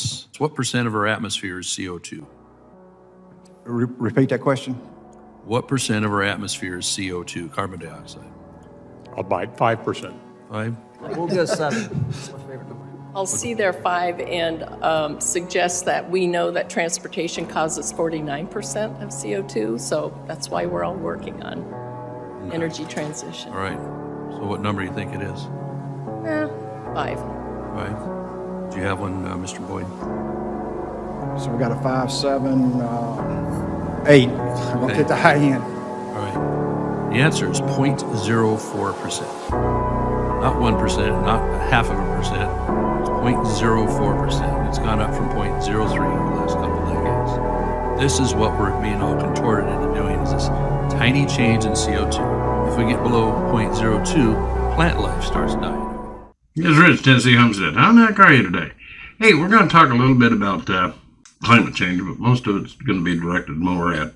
this. What percent of our atmosphere is CO2? Repeat that question. What percent of our atmosphere is CO2, carbon dioxide? I'll bite 5%. 5? We'll go 7. That's my favorite number. I'll see their 5 and suggest that we know that transportation causes 49% of CO2, so that's why we're all working on energy transition. All right. So what number do you think it is? 5. 5? Do you have one, Mr. Boyd? So we got a 5, 7, 8. I'm going to hit the high end. All right. The answer is 0.04%. Not 1%, not half of a percent. It's 0.04%. It's gone up from 0.03 over the last couple of decades. This is what we're being all contorted into doing, is this tiny change in CO2. If we get below 0.02, plant life starts dying. It's Rich, Tennessee Homestead. How the heck are you today? Hey, we're going to talk a little bit about climate change, but most of it's going to be directed more at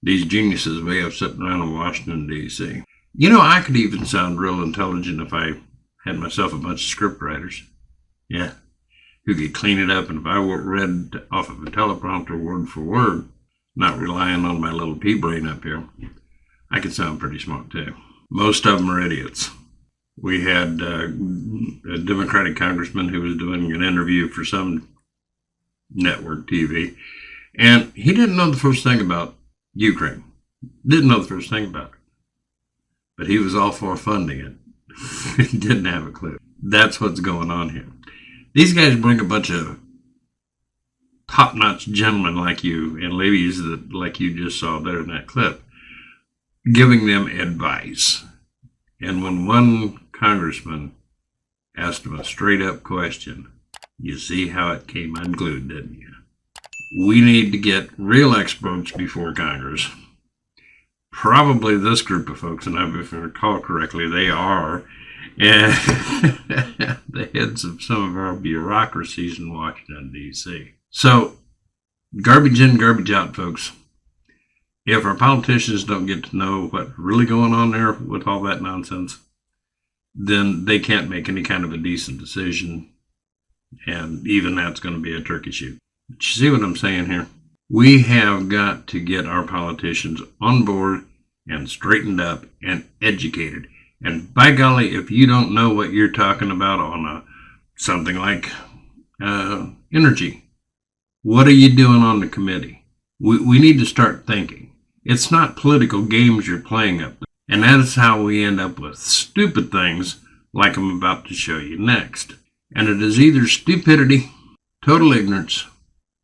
these geniuses we have sitting around in Washington, D.C. You know, I could even sound real intelligent if I had myself a bunch of script writers. Yeah, who could clean it up, and if I read off of a teleprompter word for word, not relying on my little pea brain up here, I could sound pretty smart too. Most of them are idiots. We had a Democratic congressman who was doing an interview for some network TV, and he didn't know the first thing about Ukraine. Didn't know the first thing about it. But he was all for funding it. He didn't have a clue. That's what's going on here. These guys bring a bunch of top-notch gentlemen like you and ladies that, like you just saw there in that clip, giving them advice. And when one congressman asked him a straight-up question, you see how it came unglued, didn't you? We need to get real experts before Congress. Probably this group of folks, and if I recall correctly, they are the heads of some of our bureaucracies in Washington, D.C. So, garbage in, garbage out, folks. If our politicians don't get to know what's really going on there with all that nonsense, then they can't make any kind of a decent decision, and even that's going to be a turkey shoot. But you see what I'm saying here? We have got to get our politicians on board and straightened up and educated. And by golly, if you don't know what you're talking about on something like energy, what are you doing on the committee? We need to start thinking. It's not political games you're playing up there. And that is how we end up with stupid things like I'm about to show you next. And it is either stupidity, total ignorance,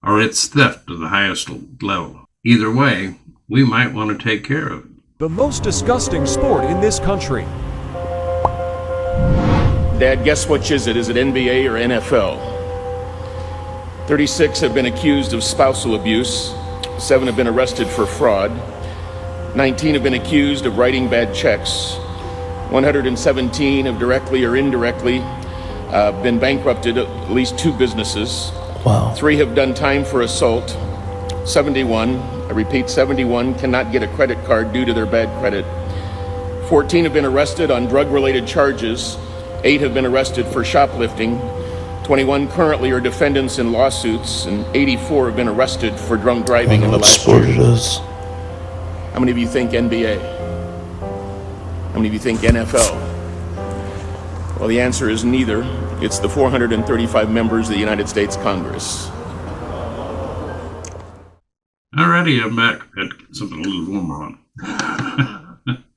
or it's theft to the highest level. Either way, we might want to take care of it. The most disgusting sport in this country. Dad, guess which is it? Is it NBA or NFL? 36 have been accused of spousal abuse. 7 have been arrested for fraud. 19 have been accused of writing bad checks. 117 have directly or indirectly been bankrupted at least 2 businesses. Wow. 3 have done time for assault. 71, I repeat, 71 cannot get a credit card due to their bad credit. 14 have been arrested on drug-related charges. 8 have been arrested for shoplifting. 21 currently are defendants in lawsuits, and 84 have been arrested for drunk driving in the last year. It is. How many of you think NBA? How many of you think NFL? Well, the answer is neither. It's the 435 members of the United States Congress. Alrighty, I'm back. Had to get something a little warmer on.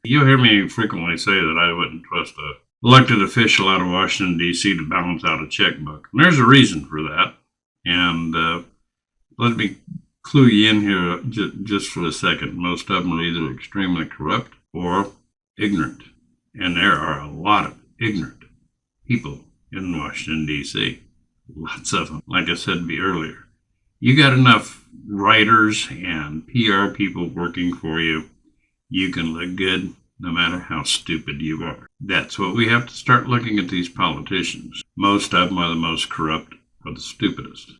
You'll hear me frequently say that I wouldn't trust an elected official out of Washington, D.C. to balance out a checkbook. And there's a reason for that. And let me clue you in here just for a second. Most of them are either extremely corrupt or ignorant. And there are a lot of ignorant people in Washington, D.C. Lots of them. Like I said earlier, you got enough writers and PR people working for you, you can look good no matter how stupid you are. That's what we have to start looking at these politicians. Most of them are the most corrupt or the stupidest.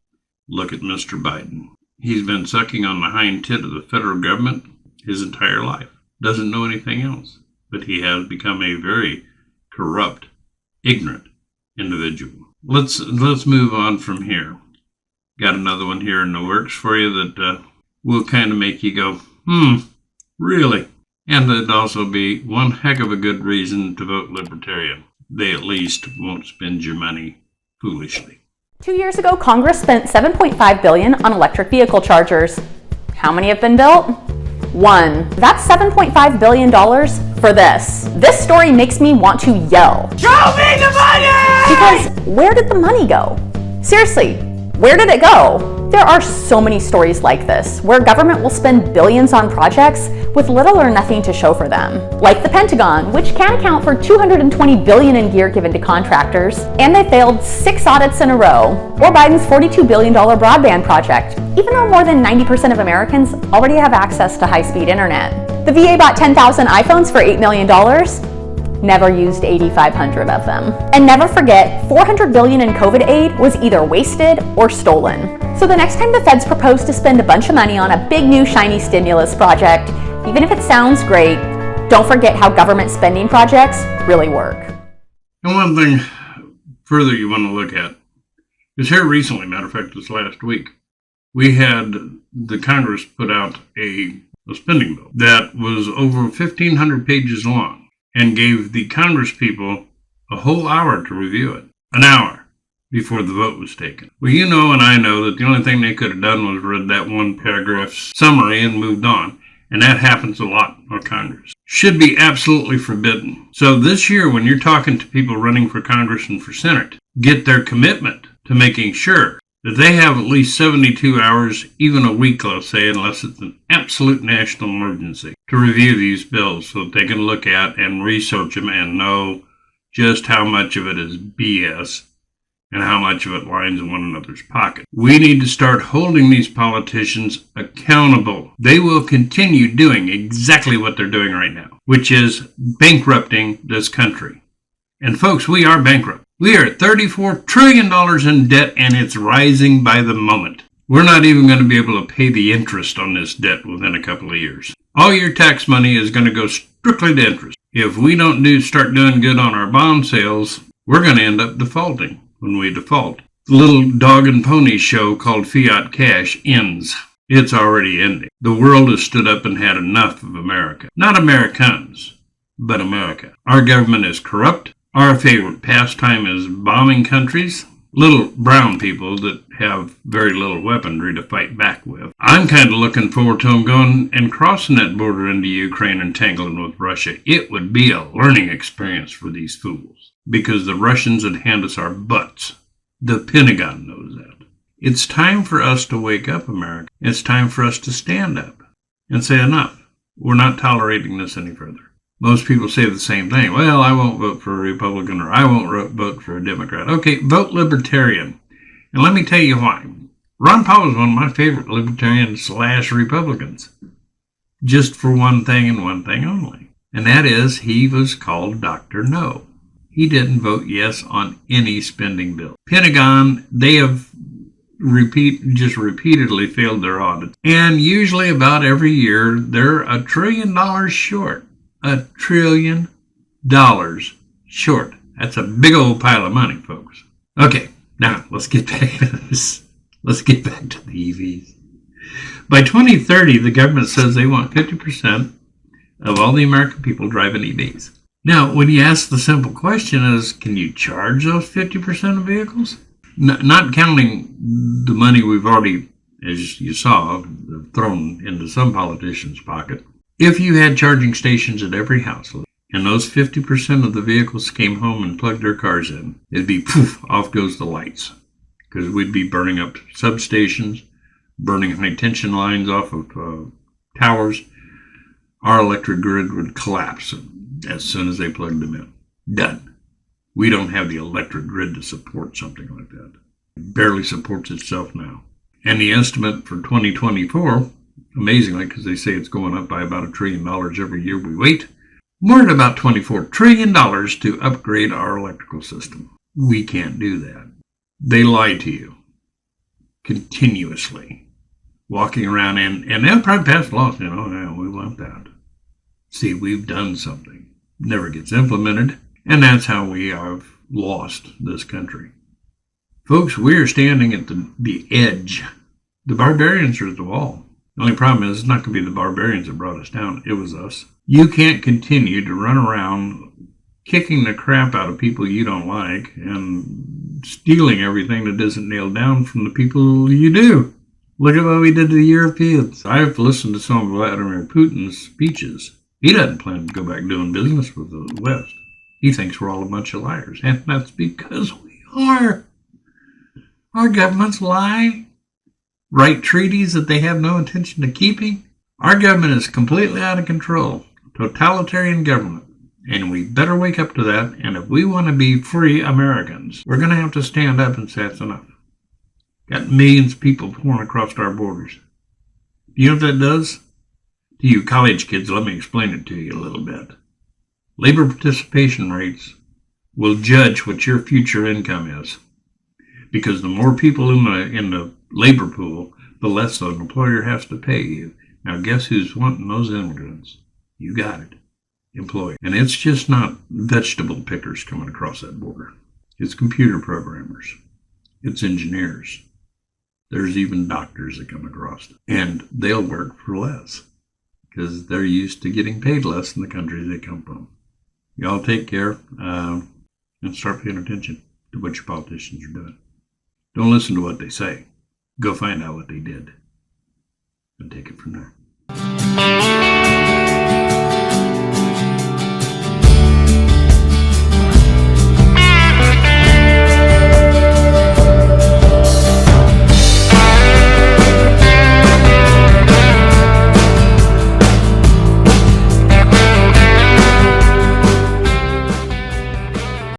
Look at Mr. Biden. He's been sucking on the hind tit of the federal government his entire life. Doesn't know anything else. But he has become a very corrupt, ignorant individual. Let's move on from here. got another one here in the works for you that will kind of make you go, really? And it'd also be one heck of a good reason to vote Libertarian. They at least won't spend your money foolishly. 2 years ago, Congress spent $7.5 billion on electric vehicle chargers. How many have been built? One. That's $7.5 billion for this. This story makes me want to yell. Show me the money! Because where did the money go? Seriously, where did it go? There are so many stories like this, where government will spend billions on projects with little or nothing to show for them. Like the Pentagon, which can account for $220 billion in gear given to contractors, and they failed 6 audits in a row. Or Biden's $42 billion broadband project, even though more than 90% of Americans already have access to high-speed internet. The VA bought 10,000 iPhones for $8 million, never used 8,500 of them. And never forget, $400 billion in COVID aid was either wasted or stolen. So the next time the feds propose to spend a bunch of money on a big new shiny stimulus project, even if it sounds great, don't forget how government spending projects really work. And one thing further you want to look at is here recently, matter of fact, this last week, we had the Congress put out a spending bill that was over 1,500 pages long and gave the Congress people a whole hour to review it. An hour before the vote was taken. Well, you know and I know that the only thing they could have done was read that one paragraph summary and moved on. And that happens a lot on Congress. Should be absolutely forbidden. So this year, when you're talking to people running for Congress and for Senate, get their commitment to making sure that they have at least 72 hours, even a week, let's say, unless it's an absolute national emergency, to review these bills so that they can look at and research them and know just how much of it is BS and how much of it lines in one another's pocket. We need to start holding these politicians accountable. They will continue doing exactly what they're doing right now, which is bankrupting this country. And folks, we are bankrupt. We are at $34 trillion in debt, and it's rising by the moment. We're not even going to be able to pay the interest on this debt within a couple of years. All your tax money is going to go strictly to interest. If we don't start doing good on our bond sales, we're going to end up defaulting. When we default, the little dog and pony show called fiat cash ends. It's already ending. The world has stood up and had enough of America. Not Americans, but America. Our government is corrupt. Our favorite pastime is bombing countries. Little brown people that have very little weaponry to fight back with. I'm kind of looking forward to them going and crossing that border into Ukraine and tangling with Russia. It would be a learning experience for these fools, because the Russians would hand us our butts. The Pentagon knows that. It's time for us to wake up, America. It's time for us to stand up and say enough. We're not tolerating this any further. Most people say the same thing. Well, I won't vote for a Republican, or I won't vote for a Democrat. Okay, vote Libertarian. And let me tell you why. Ron Paul is one of my favorite Libertarian/Republicans. Just for one thing and one thing only. And that is, he was called Dr. No. He didn't vote yes on any spending bill. Pentagon, they have repeatedly failed their audits. And usually about every year, they're $1 trillion short. $1 trillion short. That's a big old pile of money, folks. Okay, now let's get back to this. Let's get back to the EVs. By 2030, the government says they want 50% of all the American people driving EVs. Now, when you ask the simple question is, can you charge those 50% of vehicles? Not counting the money we've already, as you saw, thrown into some politician's pocket. If you had charging stations at every household, and those 50% of the vehicles came home and plugged their cars in, it'd be poof, off goes the lights. Because we'd be burning up substations, burning high tension lines off of towers. Our electric grid would collapse as soon as they plugged them in. Done. We don't have the electric grid to support something like that. It barely supports itself now. And the estimate for 2024, amazingly, because they say it's going up by about $1 trillion every year we wait, we're at about $24 trillion to upgrade our electrical system. We can't do that. They lie to you continuously, walking around, and they'll probably pass laws, yeah, we want that. See, we've done something. Never gets implemented, and that's how we have lost this country. Folks, we're standing at the edge. The barbarians are at the wall. The only problem is it's not going to be the barbarians that brought us down. It was us. You can't continue to run around kicking the crap out of people you don't like and stealing everything that isn't nailed down from the people you do. Look at what we did to the Europeans. I've listened to some of Vladimir Putin's speeches. He doesn't plan to go back doing business with the West. He thinks we're all a bunch of liars, and that's because we are. Our governments lie, write treaties that they have no intention of keeping. Our government is completely out of control. Totalitarian government. And we better wake up to that. And if we want to be free Americans, we're going to have to stand up and say that's enough. Got millions of people pouring across our borders. Do you know what that does? To you college kids, let me explain it to you a little bit. Labor participation rates will judge what your future income is. Because the more people in the labor pool, the less the employer has to pay you. Now guess who's wanting those immigrants? You got it. Employee. And it's just not vegetable pickers coming across that border. It's computer programmers. It's engineers. There's even doctors that come across. And they'll work for less because they're used to getting paid less in the country they come from. Y'all take care and start paying attention to what your politicians are doing. Don't listen to what they say. Go find out what they did and take it from there.